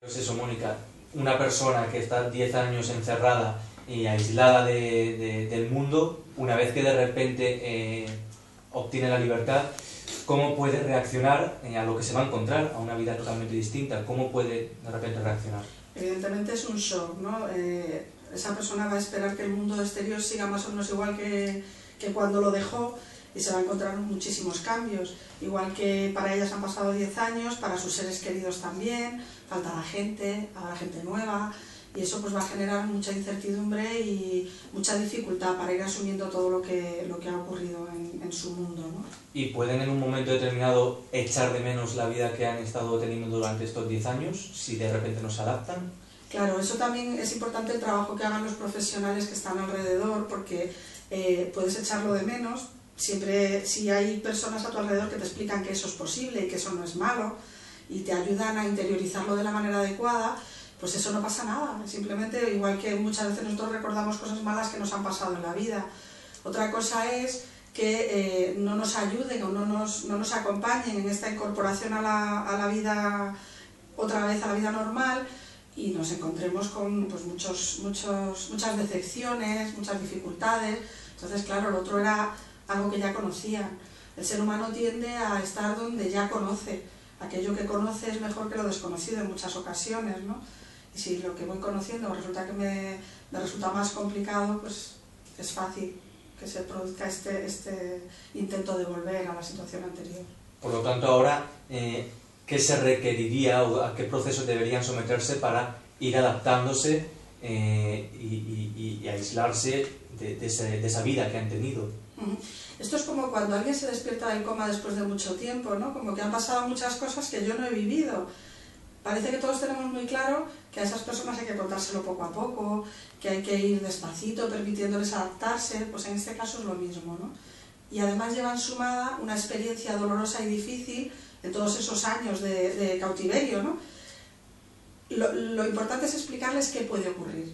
Pues eso, Mónica, una persona que está 10 años encerrada y aislada del mundo, una vez que de repente obtiene la libertad, ¿cómo puede reaccionar a lo que se va a encontrar, a una vida totalmente distinta? ¿Cómo puede de repente reaccionar? Evidentemente es un shock, ¿no? Esa persona va a esperar que el mundo exterior siga más o menos igual que cuando lo dejó, y se va a encontrar muchísimos cambios. Igual que para ellas han pasado 10 años, para sus seres queridos también, faltará gente, habrá gente nueva, y eso pues va a generar mucha incertidumbre y mucha dificultad para ir asumiendo todo lo que ha ocurrido en su mundo, ¿no? ¿Y pueden en un momento determinado echar de menos la vida que han estado teniendo durante estos 10 años, si de repente no se adaptan? Claro, eso también es importante, el trabajo que hagan los profesionales que están alrededor, porque puedes echarlo de menos. Siempre, si hay personas a tu alrededor que te explican que eso es posible y que eso no es malo y te ayudan a interiorizarlo de la manera adecuada, pues eso no pasa nada. Simplemente, igual que muchas veces nosotros recordamos cosas malas que nos han pasado en la vida. Otra cosa es que no nos ayuden o no nos acompañen en esta incorporación a la vida, otra vez a la vida normal, y nos encontremos con pues, muchas decepciones, muchas dificultades. Entonces, claro, lo otro era algo que ya conocían. El ser humano tiende a estar donde ya conoce. Aquello que conoce es mejor que lo desconocido en muchas ocasiones, ¿no? Y si lo que voy conociendo resulta que me resulta más complicado, pues es fácil que se produzca este intento de volver a la situación anterior. Por lo tanto, ahora, ¿qué se requeriría o a qué procesos deberían someterse para ir adaptándose y aislarse de esa vida que han tenido? Esto es como cuando alguien se despierta del coma después de mucho tiempo, ¿no? Como que han pasado muchas cosas que yo no he vivido. Parece que todos tenemos muy claro que a esas personas hay que contárselo poco a poco, que hay que ir despacito, permitiéndoles adaptarse. Pues en este caso es lo mismo, ¿no? Y además llevan sumada una experiencia dolorosa y difícil en todos esos años de cautiverio, ¿no? Lo importante es explicarles qué puede ocurrir.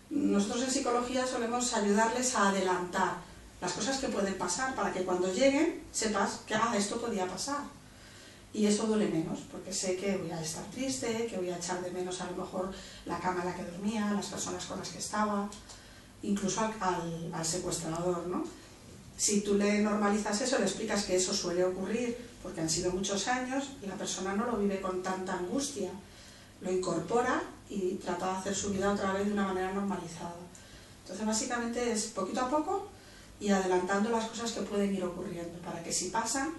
Nosotros en psicología solemos ayudarles a adelantar las cosas que pueden pasar, para que cuando lleguen sepas que esto podía pasar. Y eso duele menos, porque sé que voy a estar triste, que voy a echar de menos a lo mejor la cama en la que dormía, las personas con las que estaba, incluso al secuestrador, ¿no? Si tú le normalizas eso, le explicas que eso suele ocurrir, porque han sido muchos años, y la persona no lo vive con tanta angustia, lo incorpora y trata de hacer su vida otra vez de una manera normalizada. Entonces básicamente es poquito a poco y adelantando las cosas que pueden ir ocurriendo, para que si pasan,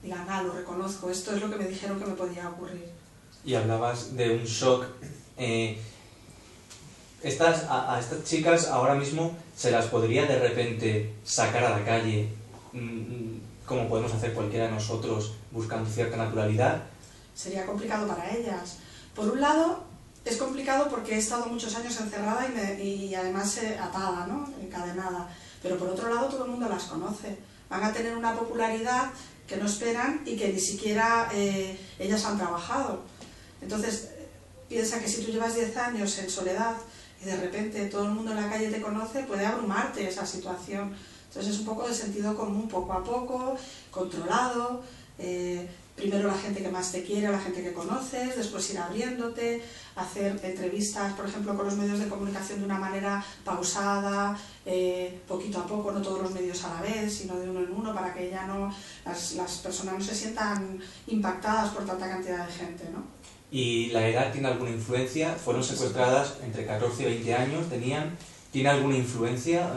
digan, lo reconozco, esto es lo que me dijeron que me podía ocurrir. Y hablabas de un shock. A estas chicas ahora mismo se las podría de repente sacar a la calle, como podemos hacer cualquiera de nosotros, buscando cierta naturalidad. Sería complicado para ellas. Por un lado, es complicado porque he estado muchos años encerrada y además atada, ¿no? Encadenada. Pero por otro lado, todo el mundo las conoce. Van a tener una popularidad que no esperan y que ni siquiera ellas han trabajado. Entonces, piensa que si tú llevas 10 años en soledad y de repente todo el mundo en la calle te conoce, puede abrumarte esa situación. Entonces es un poco de sentido común, poco a poco, controlado. Primero la gente que más te quiere, la gente que conoces, después ir abriéndote, hacer entrevistas, por ejemplo, con los medios de comunicación de una manera pausada, poquito a poco, no todos los medios a la vez, sino de uno en uno, para que ya no las personas no se sientan impactadas por tanta cantidad de gente, ¿no? ¿Y la edad tiene alguna influencia? ¿Fueron secuestradas entre 14 y 20 años? ¿Tiene alguna influencia?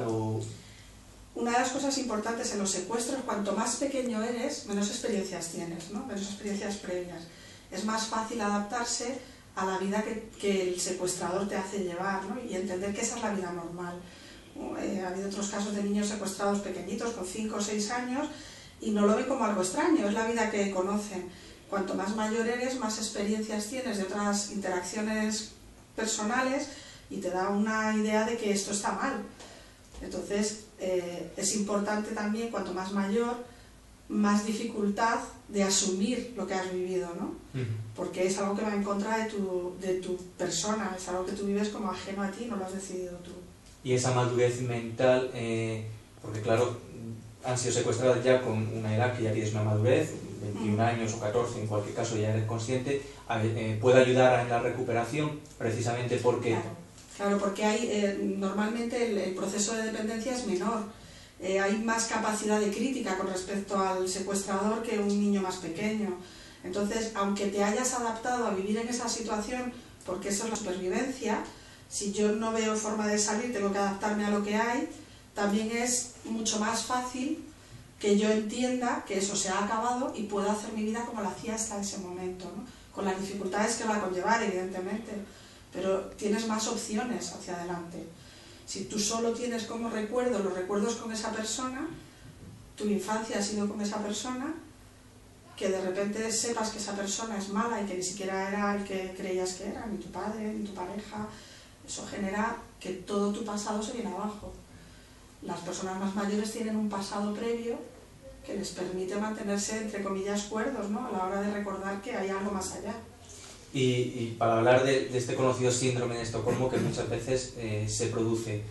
Una de las cosas importantes en los secuestros, cuanto más pequeño eres, menos experiencias tienes, ¿no? Menos experiencias previas. Es más fácil adaptarse a la vida que el secuestrador te hace llevar, ¿no? Y entender que esa es la vida normal. Ha habido otros casos de niños secuestrados pequeñitos, con 5 o 6 años, y no lo ven como algo extraño, es la vida que conocen. Cuanto más mayor eres, más experiencias tienes de otras interacciones personales y te da una idea de que esto está mal. Entonces, es importante también, cuanto más mayor, más dificultad de asumir lo que has vivido, ¿no? Porque es algo que va en contra de tu persona, es algo que tú vives como ajeno a ti, no lo has decidido tú. Y esa madurez mental, porque claro, han sido secuestradas ya con una edad que ya tienes una madurez, 21 años o 14, en cualquier caso ya eres consciente, puede ayudar en la recuperación, precisamente porque... Claro, porque hay, normalmente el proceso de dependencia es menor. Hay más capacidad de crítica con respecto al secuestrador que un niño más pequeño. Entonces, aunque te hayas adaptado a vivir en esa situación, porque eso es la supervivencia, si yo no veo forma de salir, tengo que adaptarme a lo que hay, también es mucho más fácil que yo entienda que eso se ha acabado y pueda hacer mi vida como la hacía hasta ese momento, ¿no? Con las dificultades que va a conllevar, evidentemente, pero tienes más opciones hacia adelante. Si tú solo tienes como recuerdo los recuerdos con esa persona, tu infancia ha sido con esa persona, que de repente sepas que esa persona es mala y que ni siquiera era el que creías que era, ni tu padre, ni tu pareja, eso genera que todo tu pasado se viene abajo. Las personas más mayores tienen un pasado previo que les permite mantenerse, entre comillas, cuerdos, ¿no? A la hora de recordar que hay algo más allá. Y para hablar de este conocido síndrome de Estocolmo que muchas veces se produce,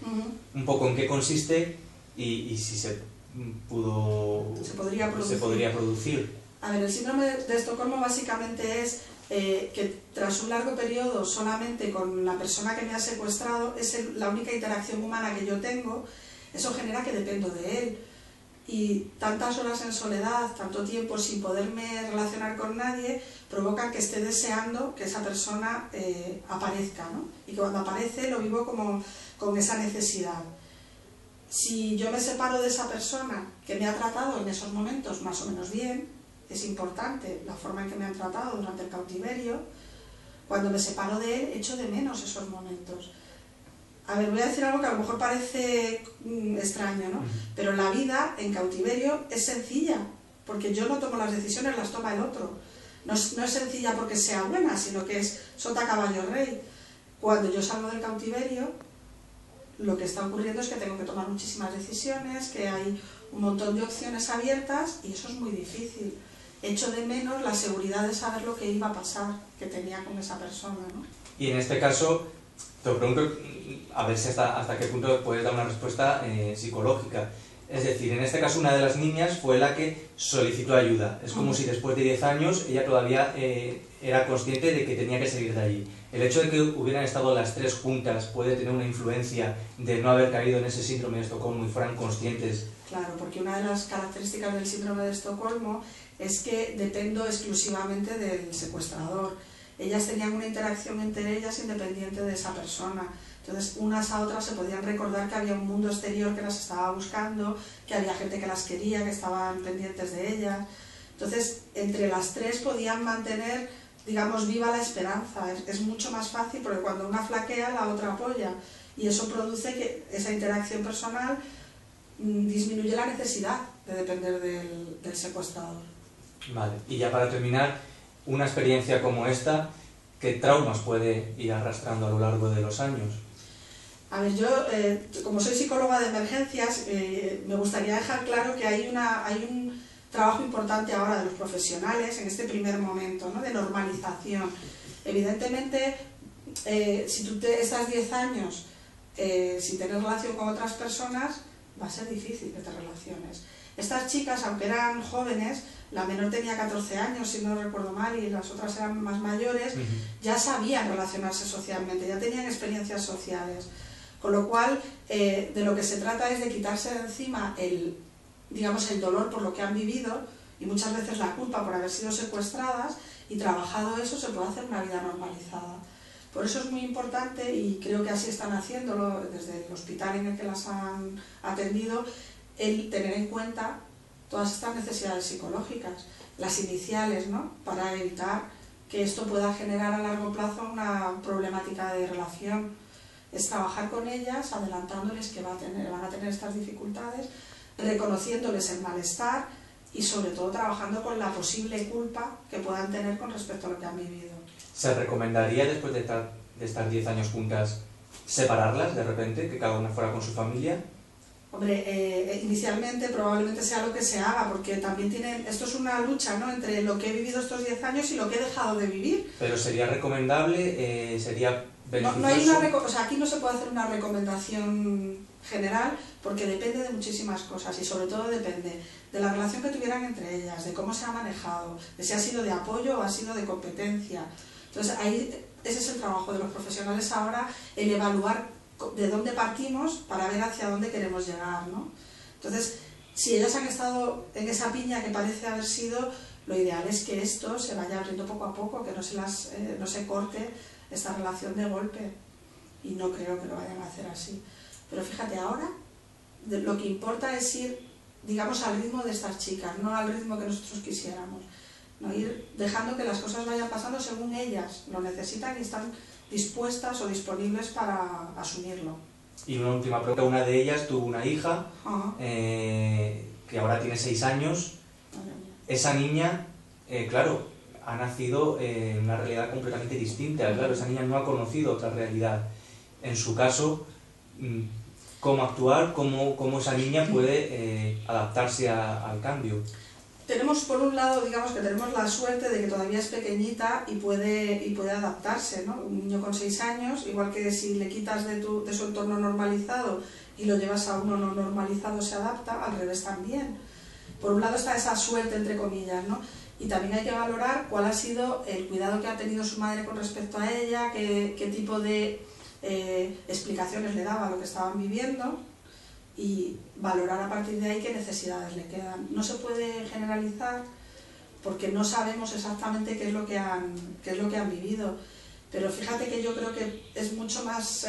un poco en qué consiste y si se podría producir. A ver, el síndrome de Estocolmo básicamente es que tras un largo periodo solamente con la persona que me ha secuestrado, es la única interacción humana que yo tengo, eso genera que dependo de él. Y tantas horas en soledad, tanto tiempo sin poderme relacionar con nadie, provocan que esté deseando que esa persona aparezca, ¿no? Y que cuando aparece lo vivo como con esa necesidad. Si yo me separo de esa persona que me ha tratado en esos momentos más o menos bien, es importante la forma en que me han tratado durante el cautiverio, cuando me separo de él echo de menos esos momentos. A ver, voy a decir algo que a lo mejor parece extraño, ¿no? Pero la vida en cautiverio es sencilla, porque yo no tomo las decisiones, las toma el otro. No es sencilla porque sea buena, sino que es sota, caballo, rey. Cuando yo salgo del cautiverio, lo que está ocurriendo es que tengo que tomar muchísimas decisiones, que hay un montón de opciones abiertas y eso es muy difícil. Echo de menos la seguridad de saber lo que iba a pasar, que tenía con esa persona, ¿no? Y en este caso, te pregunto, a ver si hasta qué punto puedes dar una respuesta psicológica. Es decir, en este caso una de las niñas fue la que solicitó ayuda. Es como si después de 10 años ella todavía era consciente de que tenía que salir de allí. El hecho de que hubieran estado las tres juntas puede tener una influencia de no haber caído en ese síndrome de Estocolmo y fueran conscientes. Claro, porque una de las características del síndrome de Estocolmo es que dependo exclusivamente del secuestrador. Ellas tenían una interacción entre ellas independiente de esa persona. Entonces, unas a otras se podían recordar que había un mundo exterior que las estaba buscando, que había gente que las quería, que estaban pendientes de ellas. Entonces, entre las tres podían mantener, digamos, viva la esperanza. Es mucho más fácil porque cuando una flaquea, la otra apoya. Y eso produce que esa interacción personal disminuye la necesidad de depender del secuestrador. Vale, y ya para terminar, una experiencia como esta, ¿qué traumas puede ir arrastrando a lo largo de los años? A ver, yo, como soy psicóloga de emergencias, me gustaría dejar claro que hay un trabajo importante ahora de los profesionales en este primer momento, ¿no? De normalización. Evidentemente, si tú estás 10 años sin tener relación con otras personas, va a ser difícil que te relaciones. Estas chicas, aunque eran jóvenes, la menor tenía 14 años, si no recuerdo mal, y las otras eran más mayores, ya sabían relacionarse socialmente, ya tenían experiencias sociales. Con lo cual, de lo que se trata es de quitarse de encima el dolor por lo que han vivido y muchas veces la culpa por haber sido secuestradas, y trabajado eso se puede hacer una vida normalizada. Por eso es muy importante, y creo que así están haciéndolo desde el hospital en el que las han atendido, el tener en cuenta todas estas necesidades psicológicas, las iniciales, ¿no? Para evitar que esto pueda generar a largo plazo una problemática de relación. Es trabajar con ellas, adelantándoles que van a tener estas dificultades, reconociéndoles el malestar y sobre todo trabajando con la posible culpa que puedan tener con respecto a lo que han vivido. ¿Se recomendaría, después de estar 10 años juntas, separarlas de repente, que cada una fuera con su familia? Hombre, inicialmente probablemente sea lo que se haga, porque también esto es una lucha, ¿no?, entre lo que he vivido estos 10 años y lo que he dejado de vivir. ¿Pero sería recomendable? ¿Sería No hay una, o sea, aquí no se puede hacer una recomendación general porque depende de muchísimas cosas y sobre todo depende de la relación que tuvieran entre ellas, de cómo se ha manejado, de si ha sido de apoyo o ha sido de competencia. Entonces ahí ese es el trabajo de los profesionales ahora, el evaluar de dónde partimos para ver hacia dónde queremos llegar, ¿no? Entonces, si ellas han estado en esa piña que parece haber sido, lo ideal es que esto se vaya abriendo poco a poco, que no se corte esta relación de golpe, y no creo que lo vayan a hacer así. Pero fíjate, ahora lo que importa es ir, digamos, al ritmo de estas chicas, no al ritmo que nosotros quisiéramos, ¿no? Ir dejando que las cosas vayan pasando según ellas lo necesitan y están dispuestas o disponibles para asumirlo. Y una última pregunta, una de ellas tuvo una hija que ahora tiene 6 años. Esa niña, claro, ha nacido en una realidad completamente distinta, claro, esa niña no ha conocido otra realidad. En su caso, ¿cómo actuar? ¿Cómo esa niña puede adaptarse al cambio? Tenemos, por un lado, digamos que tenemos la suerte de que todavía es pequeñita y puede adaptarse, ¿no? Un niño con 6 años, igual que si le quitas de su entorno normalizado y lo llevas a uno no normalizado, se adapta, al revés también. Por un lado está esa suerte, entre comillas, ¿no? Y también hay que valorar cuál ha sido el cuidado que ha tenido su madre con respecto a ella, qué tipo de explicaciones le daba a lo que estaban viviendo, y valorar a partir de ahí qué necesidades le quedan. No se puede generalizar porque no sabemos exactamente qué es lo que han vivido, pero fíjate que yo creo que es mucho más,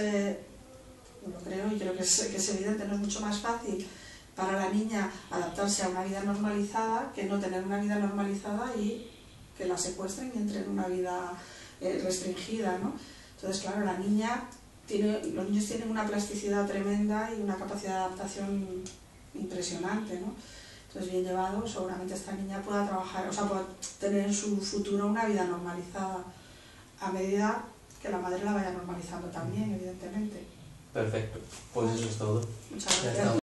lo creo y creo que es evidente, no es mucho más fácil para la niña adaptarse a una vida normalizada que no tener una vida normalizada y que la secuestren y entre en una vida restringida, ¿no? Entonces, claro, los niños tienen una plasticidad tremenda y una capacidad de adaptación impresionante, ¿no? Entonces, bien llevado, seguramente esta niña pueda trabajar, o sea, pueda tener en su futuro una vida normalizada, a medida que la madre la vaya normalizando también, evidentemente. Perfecto, pues eso es todo. Muchas gracias.